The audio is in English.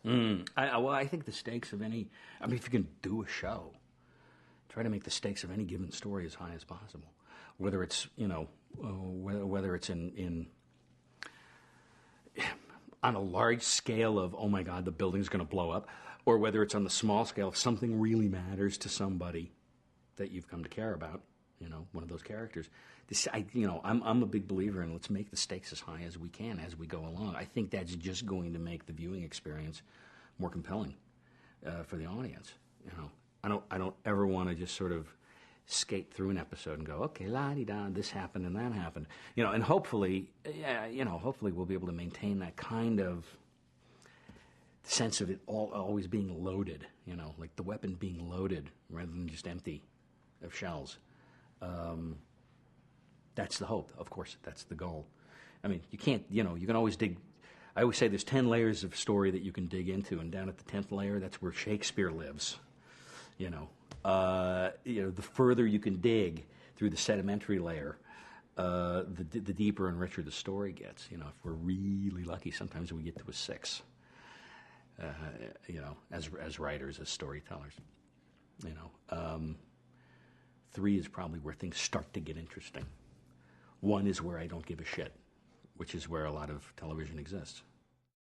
Well, I think the stakes of any, I mean, if you can do a show, try to make the stakes of any given story as high as possible. Whether it's, whether it's in on a large scale of, oh my God, the building's going to blow up, or whether it's on the small scale, if something really matters to somebody that you've come to care about, one of those characters. I'm a big believer in let's make the stakes as high as we can as we go along. I think that's just going to make the viewing experience more compelling for the audience. I don't ever want to just sort of skate through an episode and go, okay, la-di-da, this happened and that happened. And hopefully, hopefully we'll be able to maintain that kind of sense of it always being loaded, like the weapon being loaded rather than just empty of shells. That's the hope. Of course, that's the goal. I mean, you can't, you can always dig. I always say there's 10 layers of story that you can dig into, and down at the 10th layer, that's where Shakespeare lives. The further you can dig through the sedimentary layer, the deeper and richer the story gets. If we're really lucky, sometimes we get to a 6. As writers, as storytellers. 3 is probably where things start to get interesting. 1 is where I don't give a shit, which is where a lot of television exists.